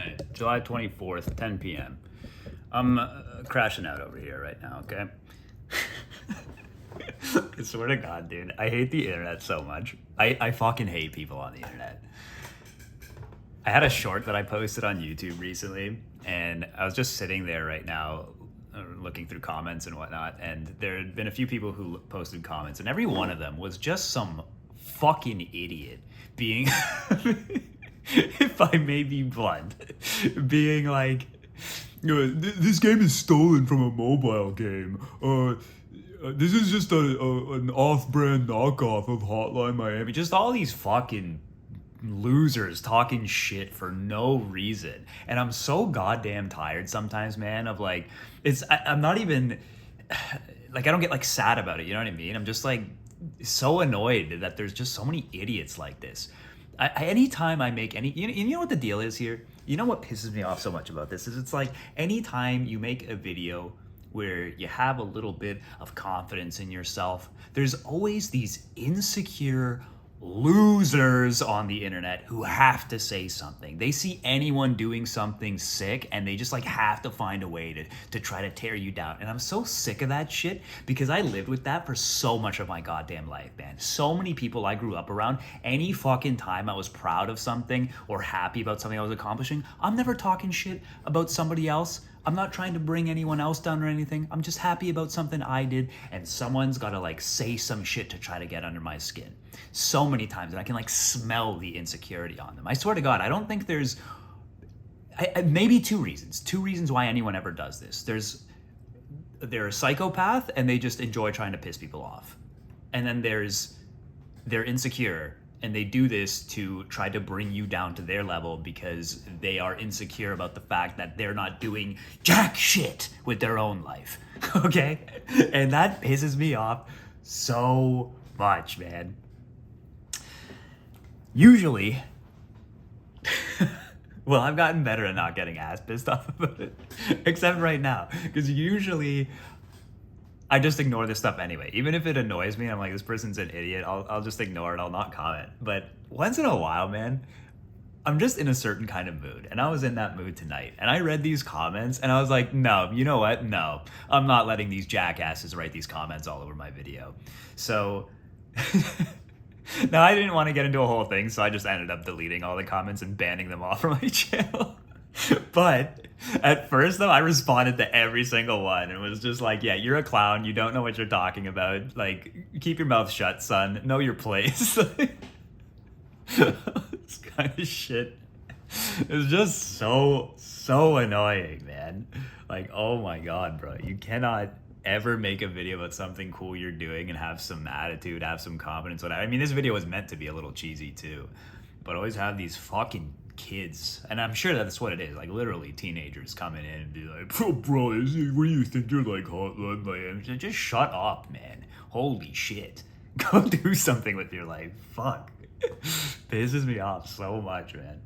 Alright, July 24th, 10 p.m. I'm crashing out over here right now, okay? I swear to God, dude, I hate the internet so much. I fucking hate people on the internet. I had a short that I posted on YouTube recently, and I was just sitting there right now looking through comments and whatnot, and there had been a few people who posted comments, and every one of them was just some fucking idiot being, if I may be blunt, being like, this game is stolen from a mobile game. This is just an off-brand knockoff of Hotline Miami. Just all these fucking losers talking shit for no reason. And I'm so goddamn tired sometimes, man, of like, I'm not even, like, I don't get like sad about it, you know what I mean? I'm just like so annoyed that there's just so many idiots like this. Anytime I make any, you know what the deal is here? You know what pisses me off so much about this is it's like anytime you make a video where you have a little bit of confidence in yourself, there's always these insecure losers on the internet who have to say something. They see anyone doing something sick and they just like have to find a way to try to tear you down. And I'm so sick of that shit because I lived with that for so much of my goddamn life, man. So many people I grew up around, any fucking time I was proud of something or happy about something I was accomplishing, I'm never talking shit about somebody else. I'm not trying to bring anyone else down or anything. I'm just happy about something I did, and someone's got to like say some shit to try to get under my skin. So many times, and I can like smell the insecurity on them. I swear to God, I don't think there's maybe two reasons. Two reasons why anyone ever does this. They're a psychopath and they just enjoy trying to piss people off, and then they're insecure. And they do this to try to bring you down to their level because they are insecure about the fact that they're not doing jack shit with their own life. Okay? And that pisses me off so much, man. Usually, well, I've gotten better at not getting ass pissed off about it. Except right now. Because usually I just ignore this stuff anyway. Even if it annoys me, I'm like, this person's an idiot, I'll just ignore it, I'll not comment. But once in a while, man, I'm just in a certain kind of mood. And I was in that mood tonight. And I read these comments and I was like, no, you know what? No, I'm not letting these jackasses write these comments all over my video. So now I didn't want to get into a whole thing, so I just ended up deleting all the comments and banning them off from my channel. But at first, though, I responded to every single one and was just like, yeah, you're a clown. You don't know what you're talking about. Like, keep your mouth shut, son. Know your place. This kind of shit. It's just so annoying, man. Like, oh my God, bro. You cannot ever make a video about something cool you're doing and have some attitude, have some confidence. Whatever. I mean, this video was meant to be a little cheesy, too. But always have these fucking kids, and I'm sure that's what it is, like literally teenagers coming in and be like, bro, what do you think you're like Hotline Miami? Just shut up, man. Holy shit. Go do something with your life. Fuck. Pisses me off so much, man.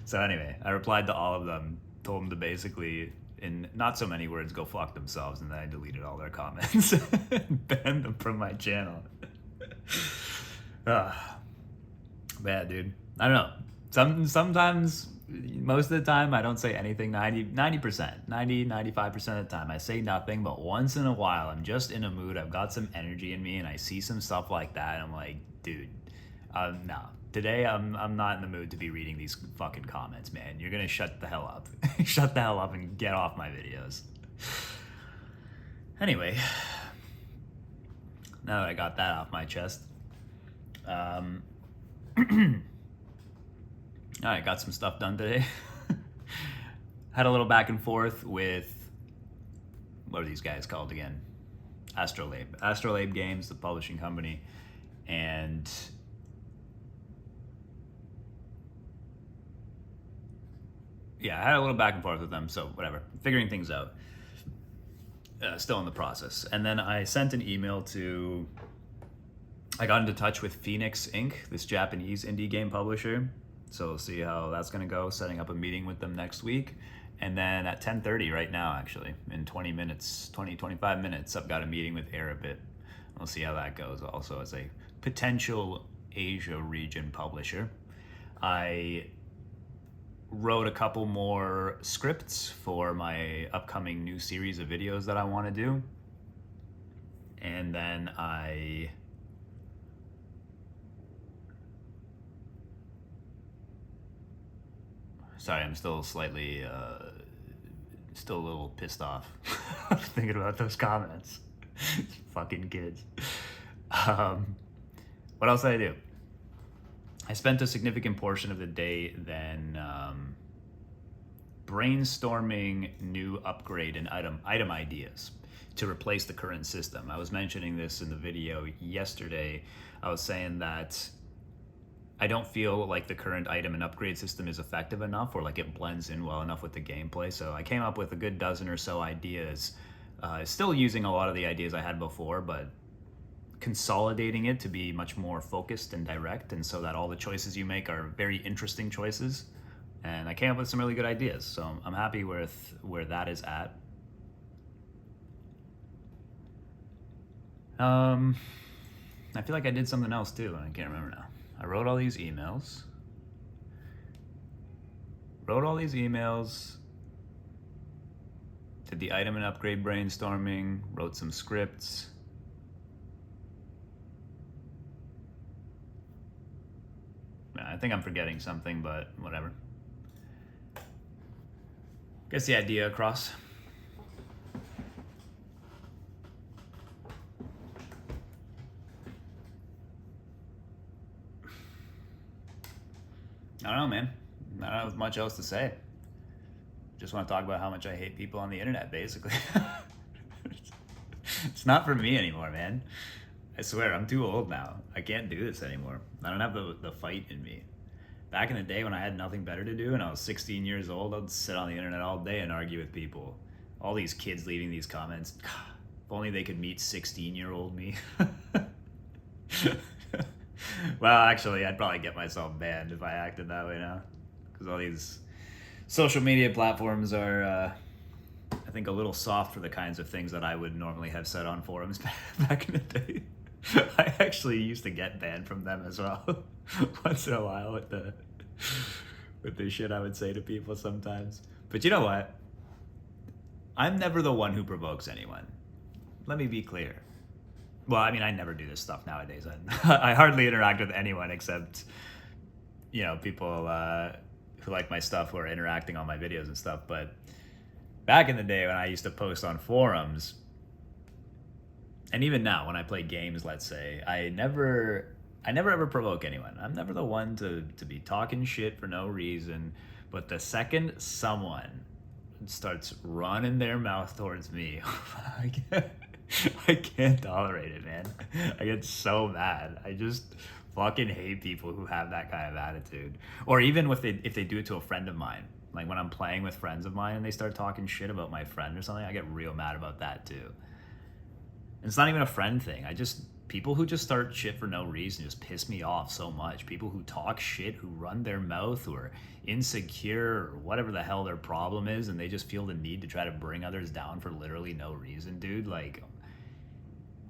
So anyway, I replied to all of them, told them to basically, in not so many words, go fuck themselves, and then I deleted all their comments and banned them from my channel. Bad, dude. I don't know. Sometimes, most of the time, I don't say anything. 90%, 95% of the time, I say nothing. But once in a while, I'm just in a mood. I've got some energy in me, and I see some stuff like that. And I'm like, dude, no. Today, I'm not in the mood to be reading these fucking comments, man. You're gonna shut the hell up. Shut the hell up and get off my videos. Anyway, now that I got that off my chest, all right, got some stuff done today. Had a little back and forth with, what are these guys called again? Astrolabe. Astrolabe Games, the publishing company. And yeah, I had a little back and forth with them, so whatever. Figuring things out. Still in the process. And then I sent an email to, I got into touch with Phoenix Inc., this Japanese indie game publisher. So we'll see how that's going to go, setting up a meeting with them next week. And then at 10:30 right now, actually, in 25 minutes, I've got a meeting with Arabit. We'll see how that goes also as a potential Asia region publisher. I wrote a couple more scripts for my upcoming new series of videos that I want to do. And then sorry, I'm still slightly, still a little pissed off thinking about those comments. Fucking kids. What else did I do? I spent a significant portion of the day then brainstorming new upgrade and item ideas to replace the current system. I was mentioning this in the video yesterday. I was saying that I don't feel like the current item and upgrade system is effective enough, or like it blends in well enough with the gameplay. So I came up with a good dozen or so ideas, still using a lot of the ideas I had before, but consolidating it to be much more focused and direct, and so that all the choices you make are very interesting choices. And I came up with some really good ideas, so I'm happy with where that is at. I feel like I did something else too, and I can't remember now. I wrote all these emails. Did the item and upgrade brainstorming, wrote some scripts. I think I'm forgetting something, but whatever. Gets the idea across. I don't know, man. I don't have much else to say. Just want to talk about how much I hate people on the internet, basically. It's not for me anymore, man. I swear, I'm too old now. I can't do this anymore. I don't have the fight in me. Back in the day when I had nothing better to do and I was 16 years old, I'd sit on the internet all day and argue with people. All these kids leaving these comments. If only they could meet 16-year-old me. Well, actually, I'd probably get myself banned if I acted that way now. Because all these social media platforms are, I think, a little soft for the kinds of things that I would normally have said on forums back in the day. I actually used to get banned from them as well. Once in a while with the shit I would say to people sometimes. But you know what? I'm never the one who provokes anyone. Let me be clear. Well, I mean, I never do this stuff nowadays. I hardly interact with anyone except, you know, people who like my stuff, who are interacting on my videos and stuff. But back in the day when I used to post on forums, and even now when I play games, let's say, I never ever provoke anyone. I'm never the one to be talking shit for no reason. But the second someone starts running their mouth towards me, I can't tolerate it, man. I get so mad. I just fucking hate people who have that kind of attitude. Or even if they do it to a friend of mine. Like when I'm playing with friends of mine and they start talking shit about my friend or something, I get real mad about that too. And it's not even a friend thing. People who just start shit for no reason just piss me off so much. People who talk shit, who run their mouth, who are insecure, or whatever the hell their problem is, and they just feel the need to try to bring others down for literally no reason, dude. Like,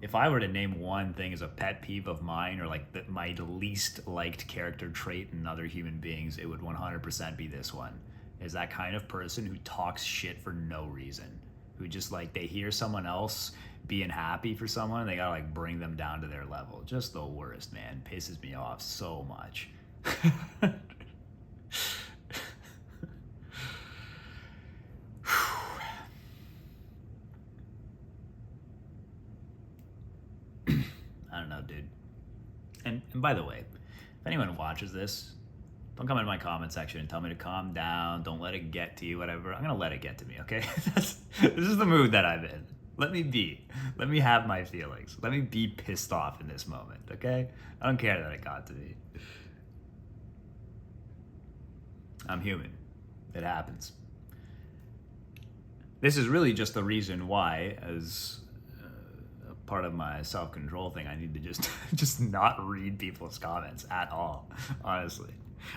if I were to name one thing as a pet peeve of mine, or like my least liked character trait in other human beings, it would 100% be this one. Is that kind of person who talks shit for no reason. Who just like, they hear someone else being happy for someone, they gotta like bring them down to their level. Just the worst, man. Pisses me off so much. I don't know, dude. And by the way, if anyone watches this, don't come into my comment section and tell me to calm down, don't let it get to you, whatever. I'm gonna let it get to me, okay? This is the mood that I'm in. Let me be. Let me have my feelings. Let me be pissed off in this moment, okay? I don't care that it got to me. I'm human. It happens. This is really just the reason why, as a part of my self-control thing, I need to just not read people's comments at all, honestly.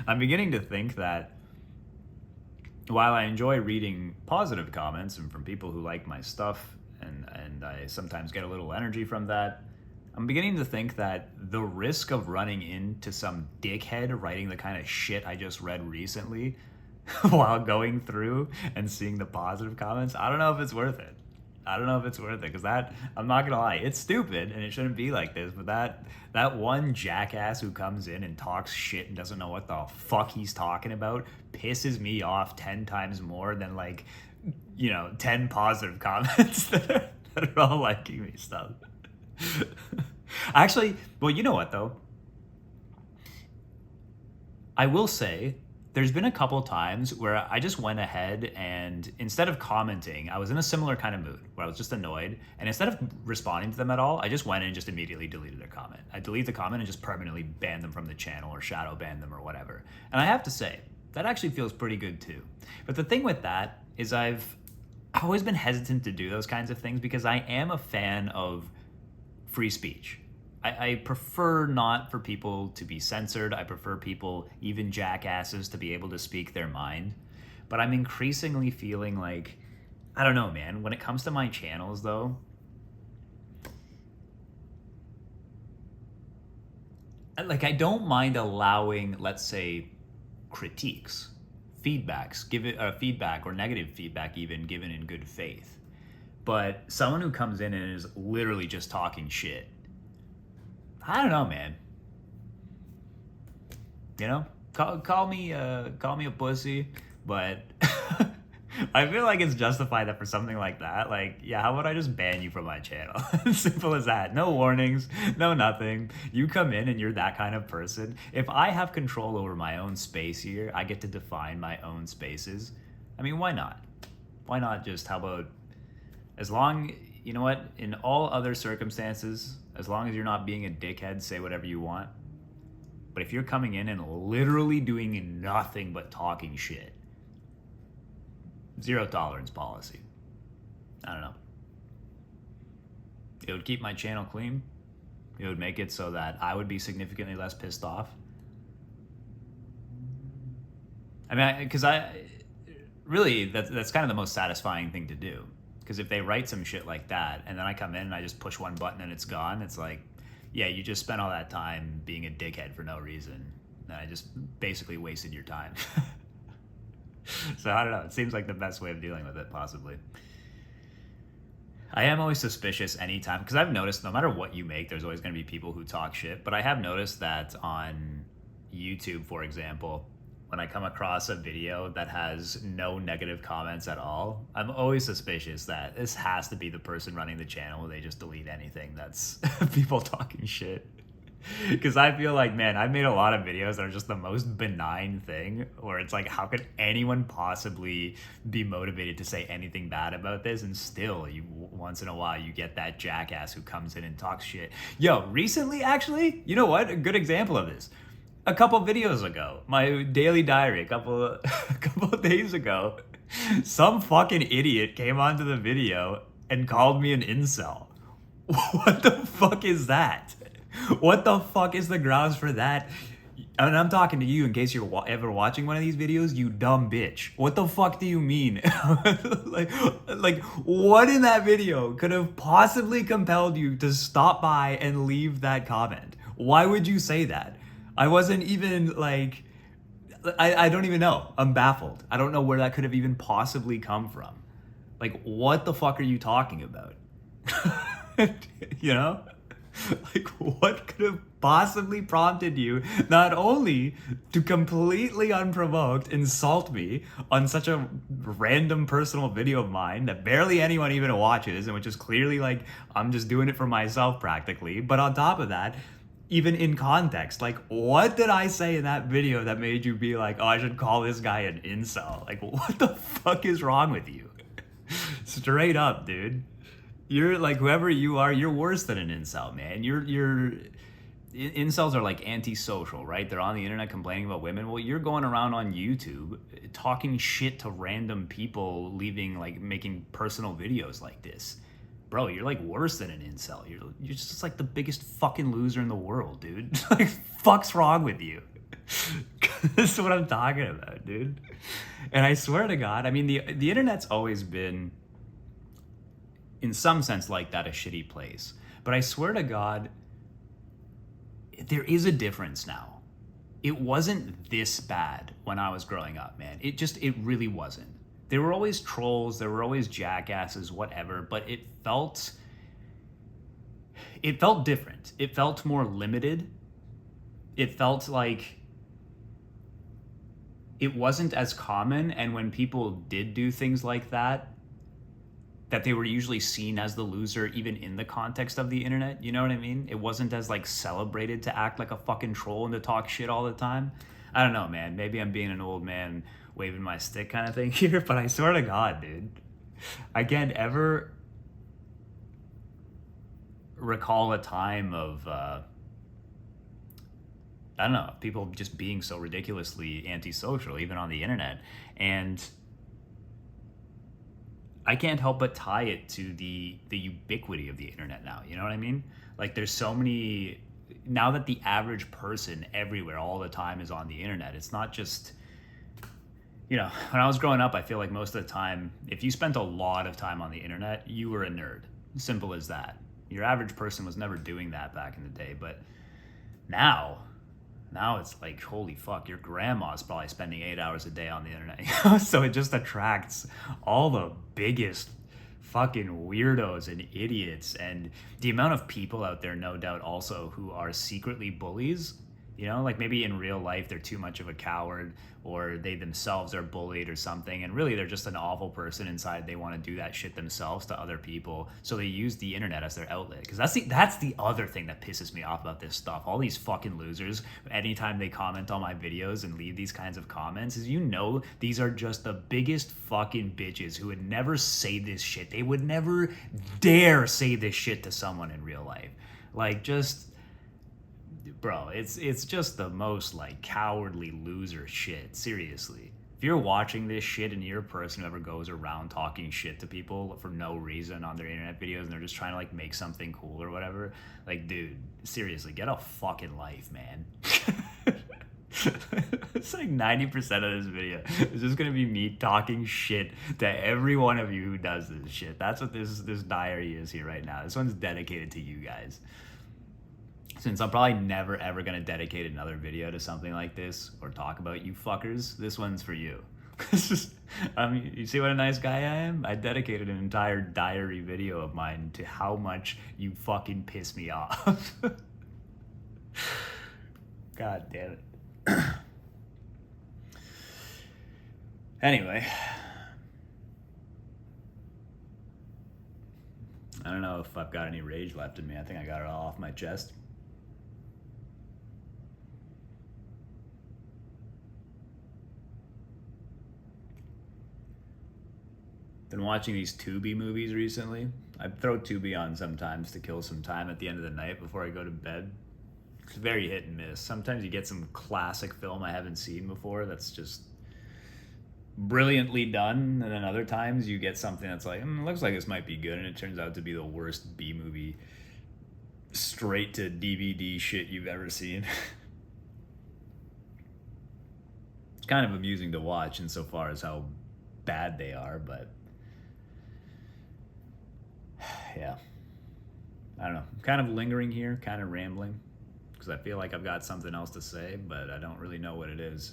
I'm beginning to think that while I enjoy reading positive comments and from people who like my stuff, and I sometimes get a little energy from that, I'm beginning to think that the risk of running into some dickhead writing the kind of shit I just read recently while going through and seeing the positive comments, I don't know if it's worth it. I don't know if it's worth it because that, I'm not gonna lie, it's stupid and it shouldn't be like this. But that one jackass who comes in and talks shit and doesn't know what the fuck he's talking about pisses me off 10 times more than like, 10 positive comments that are all liking me stuff. Actually, well, you know what though? I will say there's been a couple times where I just went ahead and instead of commenting, I was in a similar kind of mood where I was just annoyed. And instead of responding to them at all, I just went in and just immediately deleted their comment. I deleted the comment and just permanently banned them from the channel or shadow banned them or whatever. And I have to say, that actually feels pretty good too. But the thing with that is I've always been hesitant to do those kinds of things because I am a fan of free speech. I prefer not for people to be censored. I prefer people, even jackasses, to be able to speak their mind. But I'm increasingly feeling like, I don't know, man, when it comes to my channels though, like I don't mind allowing, let's say, critiques, feedbacks, feedback or negative feedback even given in good faith. But someone who comes in and is literally just talking shit, I don't know, man. Call me a pussy, but I feel like it's justified that for something like that, like, yeah, how about I just ban you from my channel? Simple as that. No warnings, no nothing. You come in and you're that kind of person. If I have control over my own space here, I get to define my own spaces. I mean, why not? Why not just, how about, as long, you know what, in all other circumstances, as long as you're not being a dickhead, say whatever you want. But if you're coming in and literally doing nothing but talking shit, zero tolerance policy. I don't know. It would keep my channel clean. It would make it so that I would be significantly less pissed off. I mean, because really, that's kind of the most satisfying thing to do. Because if they write some shit like that, and then I come in and I just push one button and it's gone, it's like, yeah, you just spent all that time being a dickhead for no reason. And I just basically wasted your time. So I don't know, it seems like the best way of dealing with it, possibly. I am always suspicious anytime, because I've noticed no matter what you make, there's always going to be people who talk shit. But I have noticed that on YouTube, for example, when I come across a video that has no negative comments at all, I'm always suspicious that this has to be the person running the channel. They just delete anything that's people talking shit. Because I feel like, man, I've made a lot of videos that are just the most benign thing, where it's like, how could anyone possibly be motivated to say anything bad about this? And still, once in a while, you get that jackass who comes in and talks shit. Yo, recently, actually, you know what? A good example of this. A couple videos ago, my daily diary, a couple of days ago, some fucking idiot came onto the video and called me an incel. What the fuck is that? What the fuck is the grounds for that? And I'm talking to you in case you're ever watching one of these videos, you dumb bitch. What the fuck do you mean? like what in that video could have possibly compelled you to stop by and leave that comment? Why would you say that? I wasn't even like, I don't even know. I'm baffled. I don't know where that could have even possibly come from. Like, what the fuck are you talking about? You know? Like, what could have possibly prompted you not only to completely unprovoked insult me on such a random personal video of mine that barely anyone even watches, and which is clearly like, I'm just doing it for myself practically, but on top of that, even in context, like, what did I say in that video that made you be like, oh, I should call this guy an incel? Like, what the fuck is wrong with you? Straight up, dude. You're like, whoever you are, you're worse than an incel, man. Incels are like antisocial, right? They're on the internet complaining about women. Well, you're going around on YouTube talking shit to random people, making personal videos like this. Bro, you're like worse than an incel. You're just like the biggest fucking loser in the world, dude. Like, fuck's wrong with you? This is what I'm talking about, dude. And I swear to God, I mean, the internet's always been, in some sense, like that, a shitty place. But I swear to God, there is a difference now. it wasn't this bad when I was growing up, man. It really wasn't. There were always trolls, there were always jackasses, whatever, but it felt different. It felt more limited. It felt like it wasn't as common, and when people did do things like that they were usually seen as the loser even in the context of the internet. You know what I mean? It wasn't as like celebrated to act like a fucking troll and to talk shit all the time. I don't know, man. Maybe I'm being an old man waving my stick kind of thing here, but I swear to God, dude, I can't ever recall a time of I don't know, people just being so ridiculously antisocial, even on the internet. And I can't help but tie it to the ubiquity of the internet now. You know what I mean? Like, there's so many now that the average person everywhere all the time is on the internet. It's not just, you know, when I was growing up, I feel like most of the time, if you spent a lot of time on the internet, you were a nerd. Simple as that. Your average person was never doing that back in the day. But now it's like, holy fuck, your grandma's probably spending 8 hours a day on the internet. So it just attracts all the biggest fucking weirdos and idiots, and the amount of people out there, no doubt, also who are secretly bullies. You know, like maybe in real life they're too much of a coward, or they themselves are bullied or something, and really they're just an awful person inside. They want to do that shit themselves to other people, so they use the internet as their outlet. Because that's the other thing that pisses me off about this stuff. All these fucking losers, anytime they comment on my videos and leave these kinds of comments, is, you know, these are just the biggest fucking bitches who would never say this shit. They would never dare say this shit to someone in real life. Like, just, bro, it's just the most like cowardly loser shit. Seriously, if you're watching this shit and you're a person who ever goes around talking shit to people for no reason on their internet videos, and they're just trying to like make something cool or whatever, like, dude, seriously, get a fucking life, man. It's like 90% of this video is just gonna be me talking shit to every one of you who does this shit. That's what this diary is here right now. This one's dedicated to you guys. Since I'm probably never ever gonna dedicate another video to something like this or talk about you fuckers, this one's for you. You see what a nice guy I am? I dedicated an entire diary video of mine to how much you fucking piss me off. God damn it. Anyway, I don't know if I've got any rage left in me. I think I got it all off my chest. Been watching these Tubi movies recently. I throw Tubi on sometimes to kill some time at the end of the night before I go to bed. It's very hit and miss. Sometimes you get some classic film I haven't seen before that's just brilliantly done, and then other times you get something that's like, looks like this might be good, and it turns out to be the worst B-movie straight to DVD shit you've ever seen. It's kind of amusing to watch insofar as how bad they are, but yeah, I don't know. I'm kind of lingering here, kind of rambling, because I feel like I've got something else to say, but I don't really know what it is.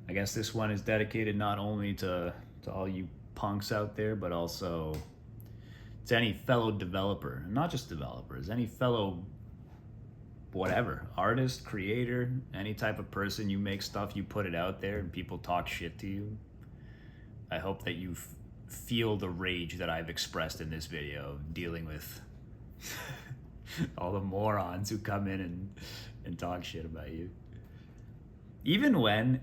I guess this one is dedicated not only to all you punks out there, but also to any fellow developer, not just developers, any fellow whatever, artist, creator, any type of person. You make stuff, you put it out there, and people talk shit to you. I hope that you feel the rage that I've expressed in this video, dealing with all the morons who come in and talk shit about you. Even when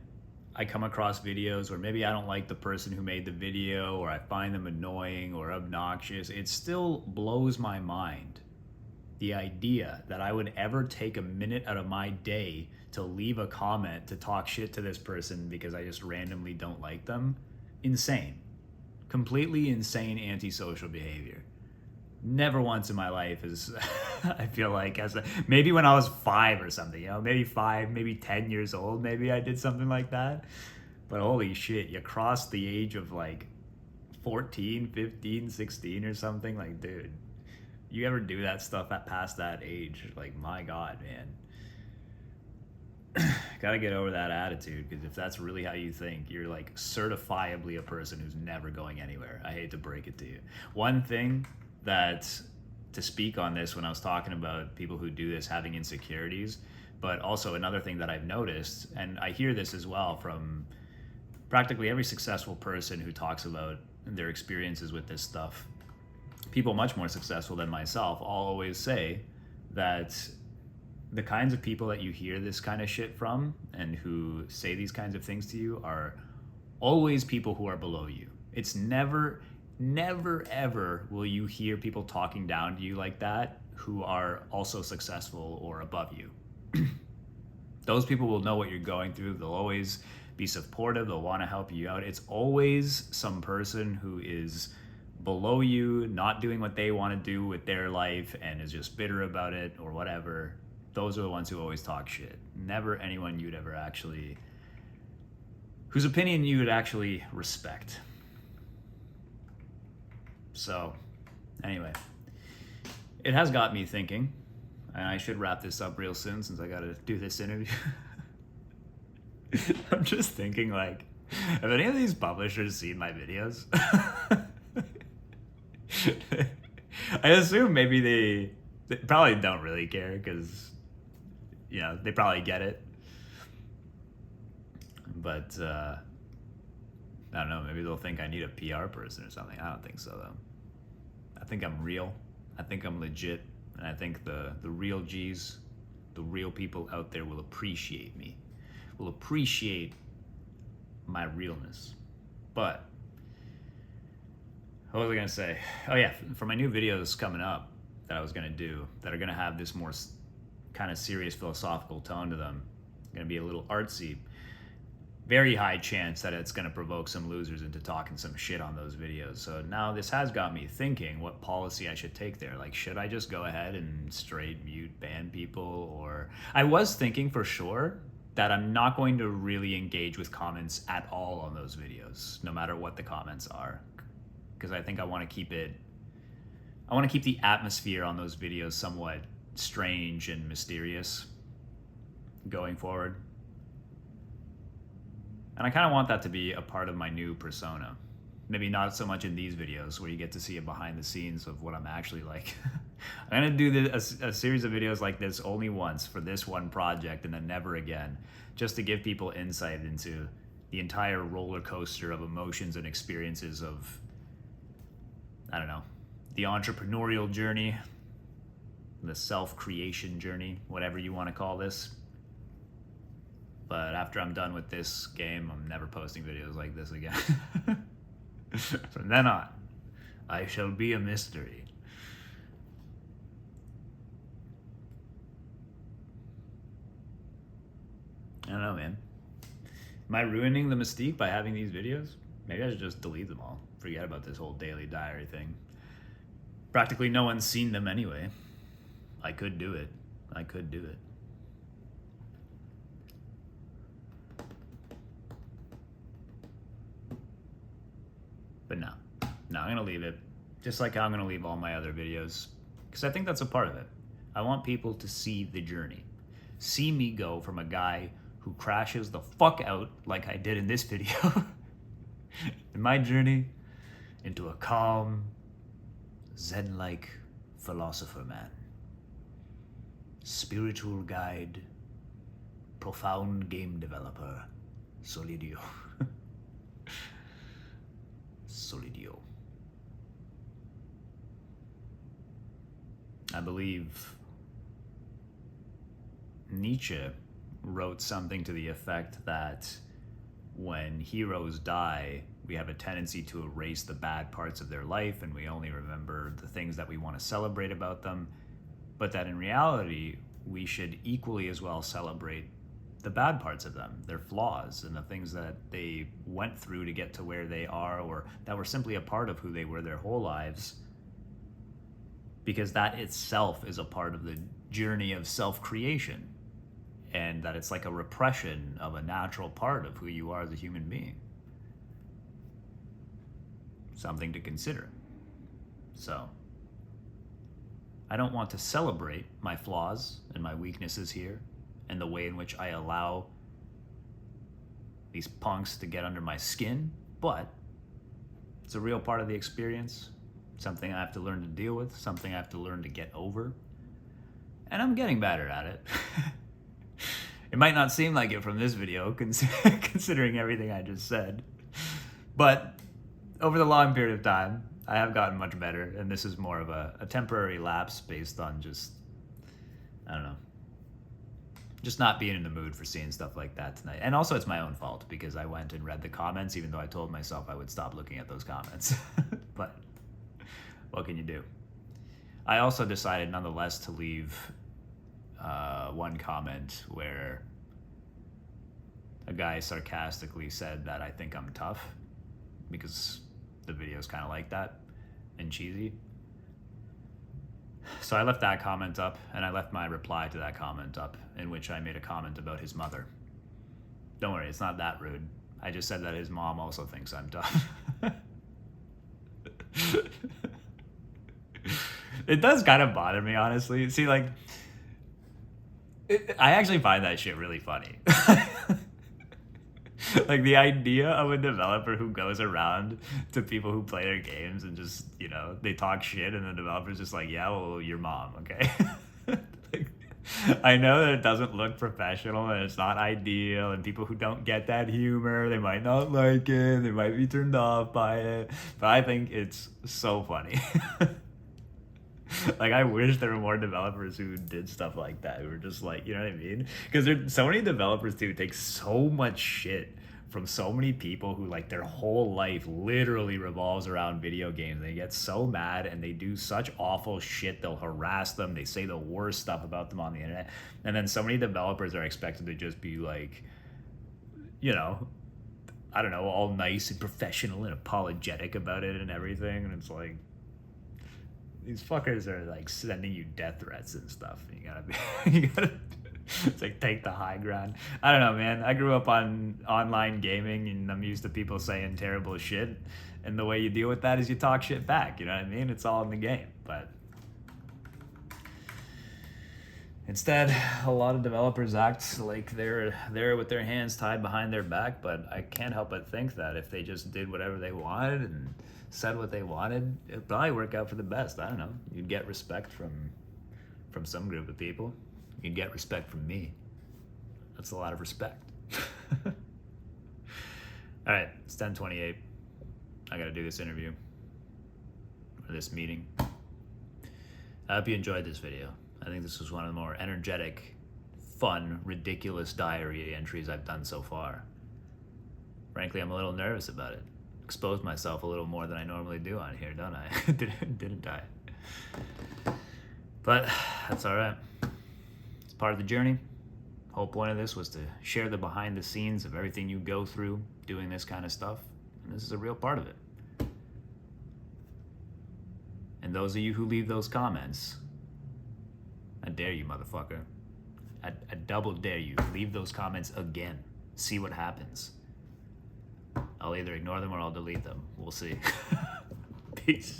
I come across videos where maybe I don't like the person who made the video, or I find them annoying or obnoxious, it still blows my mind, the idea that I would ever take a minute out of my day to leave a comment to talk shit to this person because I just randomly don't like them. Insane. Completely insane antisocial behavior. Never once in my life is, I feel like, maybe when I was 5 or something, you know, maybe 5, maybe 10 years old, maybe I did something like that. But holy shit, you crossed the age of like 14, 15, 16 or something. Like, dude, you ever do that stuff at past that age? Like, my God, man. Gotta get over that attitude, because if that's really how you think, you're like certifiably a person who's never going anywhere. I hate to break it to you. One thing that, to speak on this, when I was talking about people who do this having insecurities, but also another thing that I've noticed, and I hear this as well from practically every successful person who talks about their experiences with this stuff, people much more successful than myself all always say that the kinds of people that you hear this kind of shit from and who say these kinds of things to you are always people who are below you. It's never ever will you hear people talking down to you like that who are also successful or above you. Those people will know what you're going through. They'll always be supportive. They'll want to help you out. It's always some person who is below you, not doing what they want to do with their life and is just bitter about it or whatever. Those are the ones who always talk shit. Never anyone you'd ever actually, whose opinion you would actually respect. So, anyway, it has got me thinking, and I should wrap this up real soon since I gotta do this interview. I'm just thinking, like, have any of these publishers seen my videos? I assume maybe they probably don't really care, because, you know, they probably get it. But, I don't know, maybe they'll think I need a PR person or something. I don't think so, though. I think I'm real. I think I'm legit. And I think the real G's, the real people out there will appreciate me, will appreciate my realness. But, what was I going to say? Oh, yeah, for my new videos coming up that I was going to do, that are going to have this more kind of serious philosophical tone to them, going to be a little artsy, very high chance that it's going to provoke some losers into talking some shit on those videos. So now this has got me thinking what policy I should take there. Like, should I just go ahead and straight mute ban people? Or I was thinking for sure that I'm not going to really engage with comments at all on those videos, no matter what the comments are. Because I think I want to keep the atmosphere on those videos somewhat strange and mysterious going forward. And I kind of want that to be a part of my new persona. Maybe not so much in these videos where you get to see a behind the scenes of what I'm actually like. I'm going to do a series of videos like this only once for this one project and then never again, just to give people insight into the entire roller coaster of emotions and experiences of, I don't know, the entrepreneurial journey, the self-creation journey, whatever you want to call this. But after I'm done with this game, I'm never posting videos like this again. From then on, I shall be a mystery. I don't know, man. Am I ruining the mystique by having these videos? Maybe I should just delete them all. Forget about this whole daily diary thing. Practically no one's seen them anyway. I could do it. But no, I'm going to leave it. Just like how I'm going to leave all my other videos. Because I think that's a part of it. I want people to see the journey. See me go from a guy who crashes the fuck out like I did in this video. In my journey into a calm, Zen-like philosopher man. Spiritual guide, profound game developer, Solidio. Solidio. I believe Nietzsche wrote something to the effect that when heroes die, we have a tendency to erase the bad parts of their life and we only remember the things that we want to celebrate about them, but that in reality, we should equally as well celebrate the bad parts of them, their flaws, and the things that they went through to get to where they are, or that were simply a part of who they were their whole lives, because that itself is a part of the journey of self-creation, and that it's like a repression of a natural part of who you are as a human being. something to consider. So, I don't want to celebrate my flaws and my weaknesses here and the way in which I allow these punks to get under my skin, but it's a real part of the experience, something I have to learn to deal with, something I have to learn to get over, and I'm getting better at it. It might not seem like it from this video, considering everything I just said, but over the long period of time, I have gotten much better, and this is more of a temporary lapse based on just, I don't know, just not being in the mood for seeing stuff like that tonight. And also it's my own fault because I went and read the comments even though I told myself I would stop looking at those comments. But what can you do? I also decided nonetheless to leave one comment where a guy sarcastically said that I think I'm tough because the video's kind of like that and cheesy. So I left that comment up, and I left my reply to that comment up, in which I made a comment about his mother. Don't worry, it's not that rude. I just said that his mom also thinks I'm tough. It does kind of bother me, honestly. See, like, I actually find that shit really funny. Like, the idea of a developer who goes around to people who play their games and just, you know, they talk shit and the developer's just like, yeah, well, your mom, okay? Like, I know that it doesn't look professional and it's not ideal, and people who don't get that humor, they might not like it, they might be turned off by it, but I think it's so funny. Like, I wish there were more developers who did stuff like that, who were just like, you know what I mean? Because there's so many developers too take so much shit from so many people who, like, their whole life literally revolves around video games. They get so mad and they do such awful shit. They'll harass them. They say the worst stuff about them on the internet. And then so many developers are expected to just be like, you know, I don't know, all nice and professional and apologetic about it and everything. And it's like, these fuckers are like sending you death threats and stuff. You gotta be, it's like, take the high ground. I don't know, man. I grew up on online gaming and I'm used to people saying terrible shit. And the way you deal with that is you talk shit back. You know what I mean? It's all in the game. But instead, a lot of developers act like they're there with their hands tied behind their back. But I can't help but think that if they just did whatever they wanted and said what they wanted, it'd probably work out for the best. I don't know. You'd get respect from some group of people. You'd get respect from me. That's a lot of respect. All right, it's 10:28. I gotta do this interview or this meeting. I hope you enjoyed this video. I think this was one of the more energetic, fun, ridiculous diary entries I've done so far. Frankly, I'm a little nervous about it. Exposed myself a little more than I normally do on here, don't I? Didn't I? But that's all right. It's part of the journey. Whole point of this was to share the behind the scenes of everything you go through doing this kind of stuff, and this is a real part of it. And those of you who leave those comments, I dare you, motherfucker. I double dare you. Leave those comments again. See what happens. I'll either ignore them or I'll delete them. We'll see. Peace.